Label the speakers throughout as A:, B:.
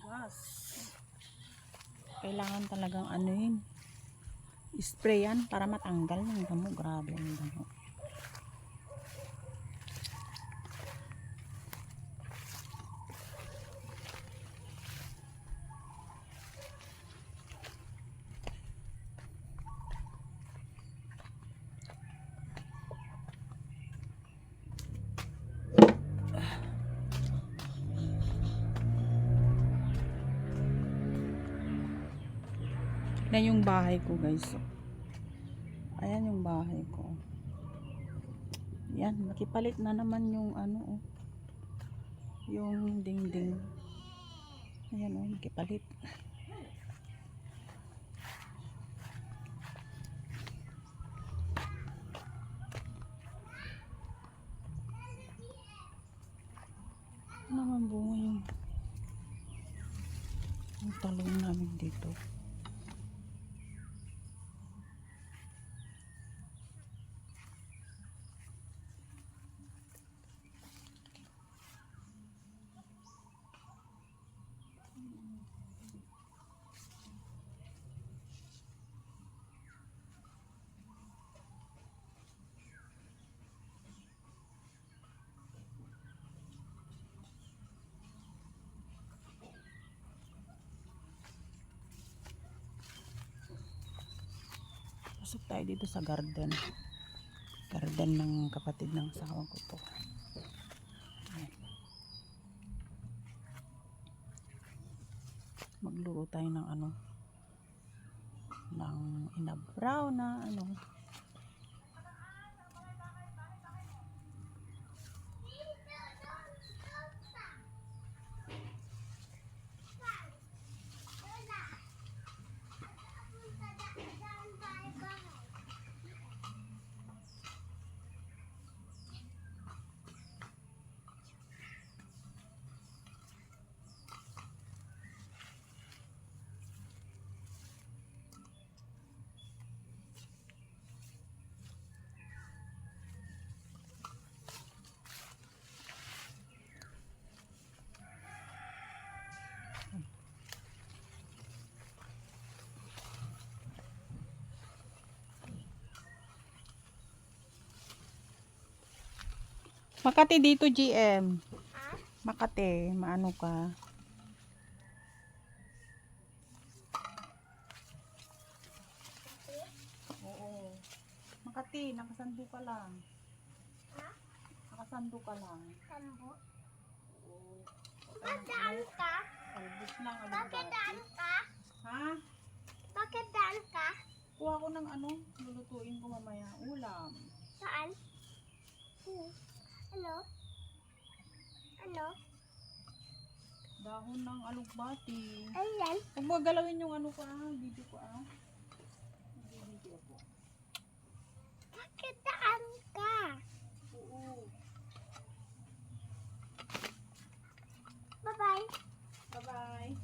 A: gas. Kailangan talagang ano yun, sprayan para matanggal ng damo. Grabe ang damo. Na yung bahay ko, guys. Ayan yung bahay ko. Yan, nakipalit na naman yung ano, yung dingding. Ayan, nakipalit. Ano naman bunga yung talong namin dito. Pasok tayo dito sa garden. Garden ng kapatid ng asawa ko to. Ayan. Magluluto tayo ng ano, ng inabraw na ano. Makati dito, GM. Makati, maano ka? Oo. Makati, nakasando ka lang. Ha? Nakasando ka lang. Sando? Oo.
B: Bakit daan ka?
A: Albus lang.
B: Bakit daan ka?
A: Ha?
B: Bakit daan ka?
A: Kuha ko ng ano, lulutuin ko mamaya. Ulam.
B: Saan? Ano? Ano?
A: Dahon ng alugbati.
B: Ayan.
A: Huwag mo galawin yung ano ko video ko Video ko.
B: Bakit daan ka?
A: Oo.
B: Bye-bye.
A: Bye-bye.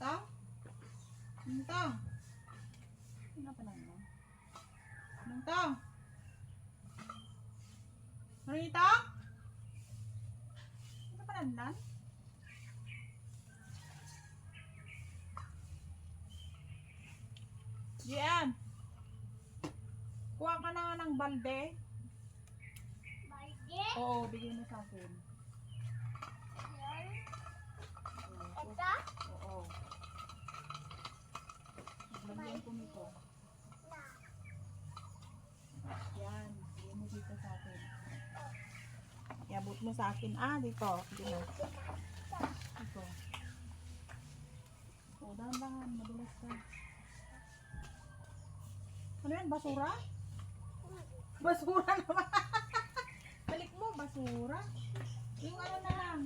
A: Tang? Tang? Kenapa nangis? Tang? Rita? Kenapa nandang? Gian, kuha ka na nga ng balde.
B: Balde?
A: Oo, bigay mo sa akin.
B: Ito?
A: Oo. Lagyan ko nito. Yan, bigay mo dito sa akin. Balik mo sa akin. Ah, dito. Dito na. Dito. O, dahan-dahan. Madulas ka. Ano yan? Basura? Basura naman. Balik mo, basura. Yung ano na lang.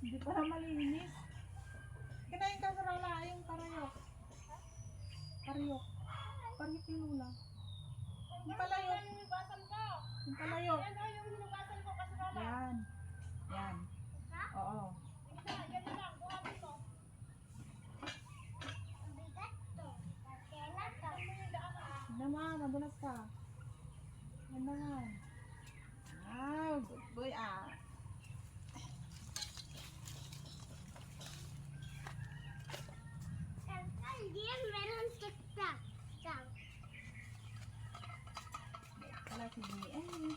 A: Hindi pa na malinis. Kinain ka sa rala, yung karayok. Karayok. Karayok yung lula. Yung palayok. Yung palayok. Yan. Yan. Oo. Naman, madulas ka. Yan naman. Ah, good boy ah. Wala si BM.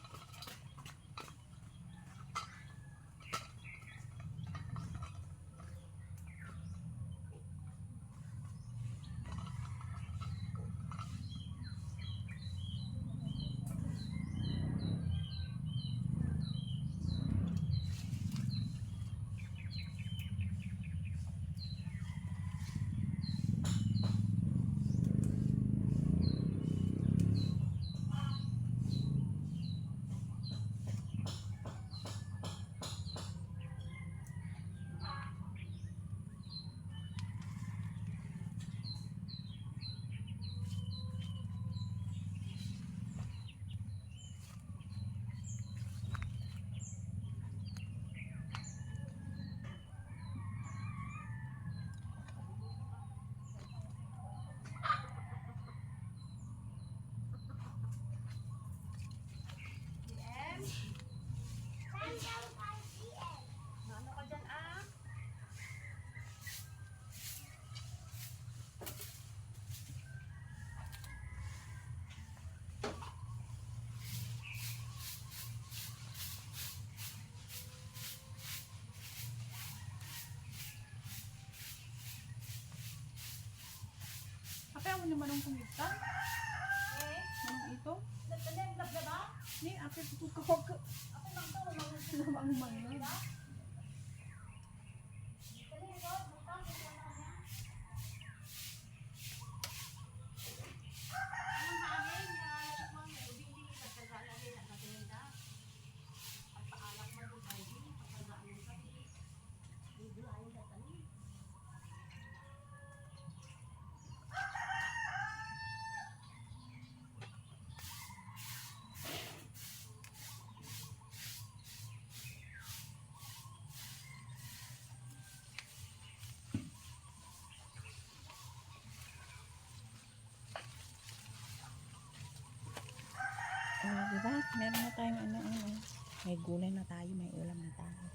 A: Apa yang naman ang kumita? Manong ito? Ni, apa itu kau ke? Apa nang tahu namang manong? Diba? Meron na tayong ano. May gulay na tayo, may ulam na tayo.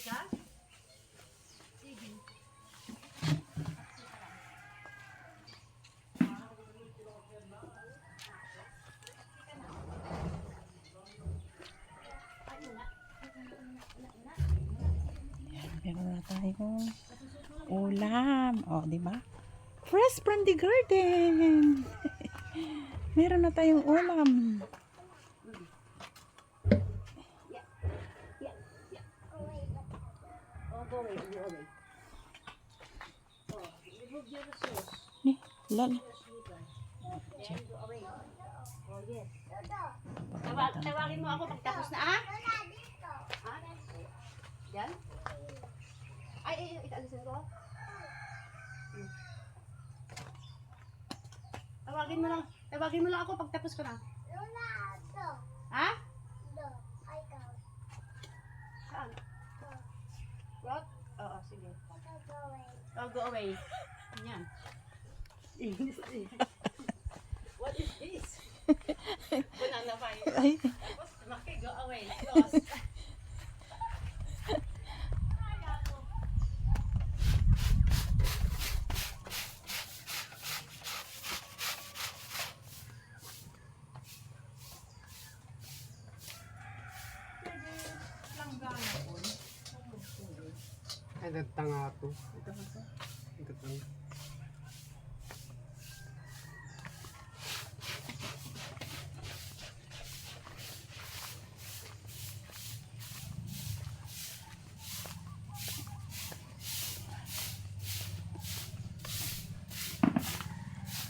C: ka? Sige.
A: Yan, meron na tayong ulam. O, di ba? Fresh from the garden. Meron na tayong ulam.
C: Oh, go away, go away. Oh, remove your shoes.
A: Ni, lal.
C: Then go away. Oh, yes. Tawagin mo ako pagtapos na, ah? Ha? Yan? Ay, italisin ko. Tawagin mo lang ako pagtapos ko na. Ha? Saan? What? Oo, sige. Oh, go away. Yan. What is this? Banana pie.
A: Ay,
C: Tapos, maki, go away. Close.
D: Ay, tanga to. Ito tanga.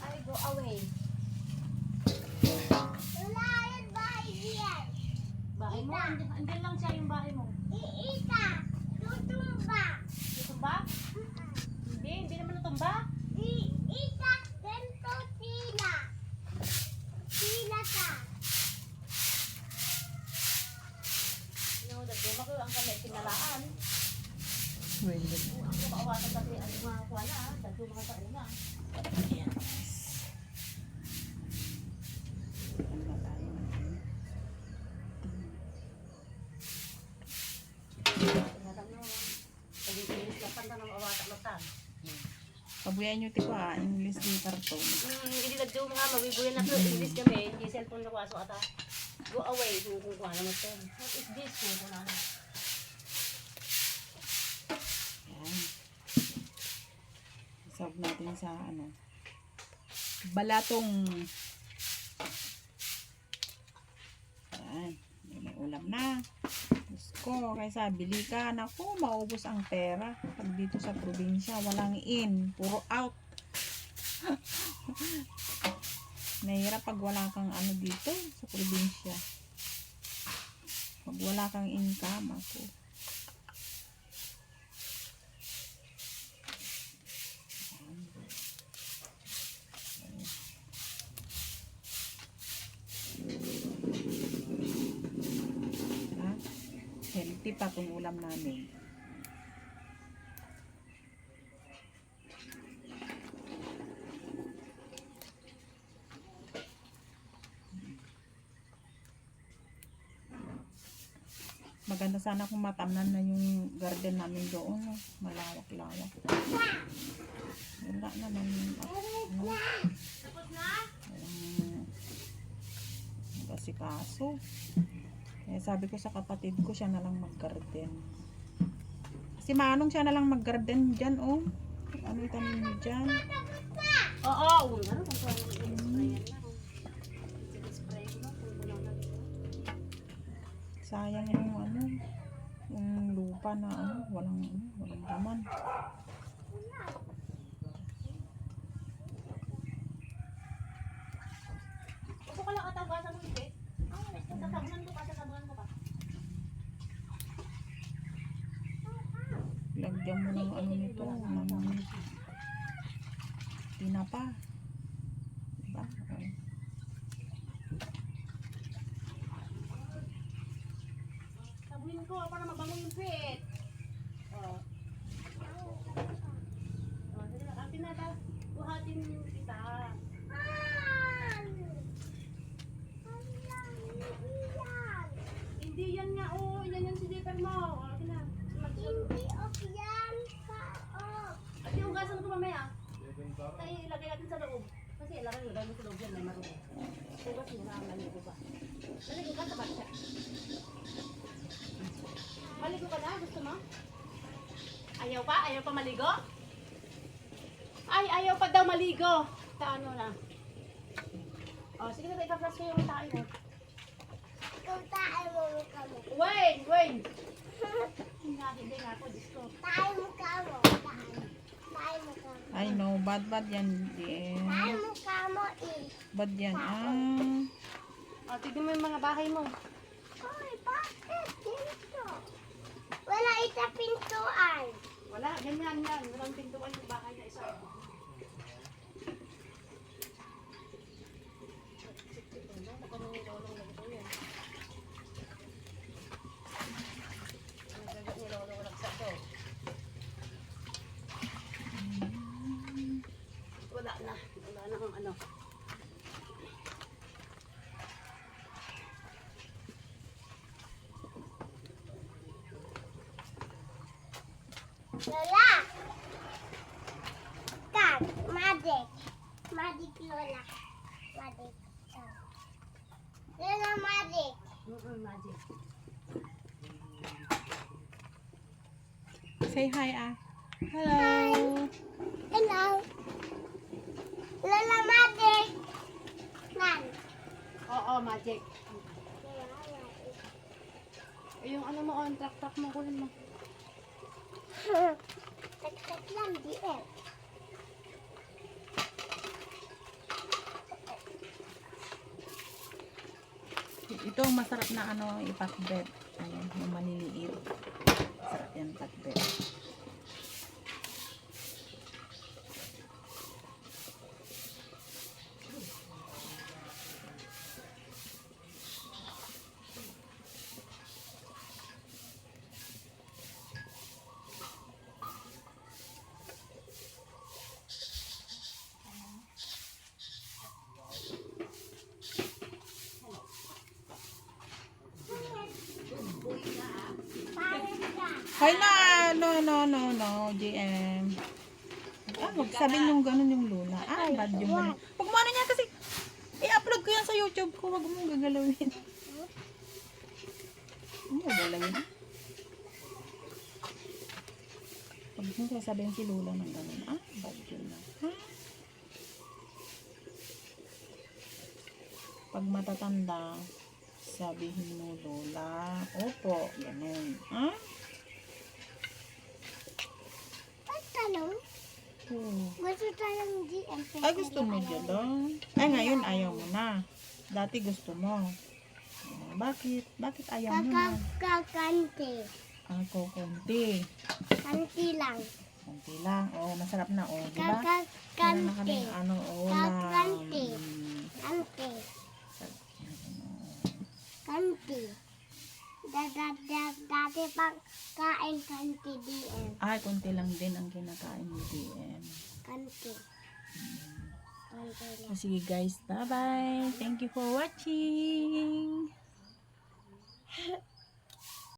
C: Ay, go away. Bahay mo? Andyan lang siya yung bahay mo. Natumba? Hindi naman natumba. No, dagduma ko ang kami pinalaan.
A: well,
C: Ang kaawatan kasi ang mga kuha na, dagduma ka sa una.
A: yan. Ano na tayo?
C: Tingnan mo. Pag-iinis ka panda ng awatan matan.
A: Pabuyan nyo tiko ha, English paper to.
C: Hindi dagduma nga, mabibuyan na to. Inis kami, hindi cellphone na kwaso ata. Go away, kung kuha naman to. What is this? Kung kuha na.
A: Yan. Serve natin sa ano. Balatong. Yan. May ulam na. Diyos ko, kaysa bili ka. Naku, maubos ang pera. Pag dito sa probinsya, walang in. Puro out. Nahirap pag wala kang ano dito sa probinsya. Pag wala kang income, ako. Ha? Healthy pa kung ulam namin. Maganda sana kung matamnan na yung garden namin doon. No? Malawak-lawak. Wala naman. Ano?
C: Tapos na?
A: Kasi kaso. Eh, sabi ko sa kapatid ko, siya na lang mag-garden. Si Manong siya na lang mag-garden dyan, oh. Ano itanim niyo dyan?
C: Oo, ano kung kuha naman i-spray yan na. I-spray ko na kung kulang na dito.
A: Sayang yung ano, yung lupa na ano, walang laman.
C: Gusto ko lang atawasan mo hindi. Tatabunan ko pa, tatabunan ko pa.
A: Lagyan mo ng ano nito, ng tinapa. Diba? Okay.
C: Tabunin ko para mabango yung pit. Oh. Oh, dali lang. Ang tinata, buhatin kita. Hindi yan nga, oh. Yan yung silipper mo. Oh, tina. Mag-sulod laki, dahil mo tulog yan, may marunong. Hugas mo na ang maligo ka. Maligo ka, tabat siya. Maligo ka na, gusto mo? Ayaw pa? Ayaw pa maligo? Ay, ayaw pa daw maligo. Ano na? Oh, sige na, ipa-flash ko yung tayo mo.
B: Kung tayo mo mukha mo.
C: Wait, wait. Hindi nga ako, Diyos ko.
B: Tayo mukha mo. Tayo mukha mo.
A: I know, bad yan.
B: Tayo mukha mo eh.
A: Bad yan.
C: Oh, tignan mo yung mga bahay mo.
B: Hoy, bakit dito? Wala ita pintuan.
C: Wala, ganyan yan. Walang pintuan yung bahay na isa. Wala na ang ano.
B: Lola! Kan, Magic. Magic Lola. Magic. Lola Magic.
C: Magic.
A: Say hi, Hello.
B: Hello. Lola Magic. Nan.
C: Oo, magic. Yung ano mo, on track mo, kunin mo.
B: Tak-tak lang, BL.
A: Ito ang masarap na ipakbet. Ayan, yung maliliit. Masarap yan pakbet. Hay na! No, GM. Huwag sabihin yung ganun yung Luna. Bad yung ganun. Huwag mo ano niya kasi i-upload ko yan sa YouTube ko. Huwag mo gagalawin. Ano gagalawin? Huwag mo sasabihin si Lula ng ganun. Bad yun na. Pag matatanda, sabihin mo Lola. Opo, ganun.
B: Tanong, gusto tayong GM.
A: Ay, gusto mo dyan daw? Ay, ngayon ayaw mo na. Dati gusto mo. Bakit? Bakit ayaw mo na?
B: Kakanti.
A: Ako, konti.
B: Kanti lang.
A: Konti lang. Masarap na. Diba? Meron na
B: Kakanti.
A: kaming
B: Kakanti.
A: ulam.
B: Kanti. Kanti. Dati pang kain kanti DM.
A: Ay, konti lang din ang kinakain ni DM.
B: Kanti. Kanti lang.
A: Sige guys, bye-bye. Thank you for watching.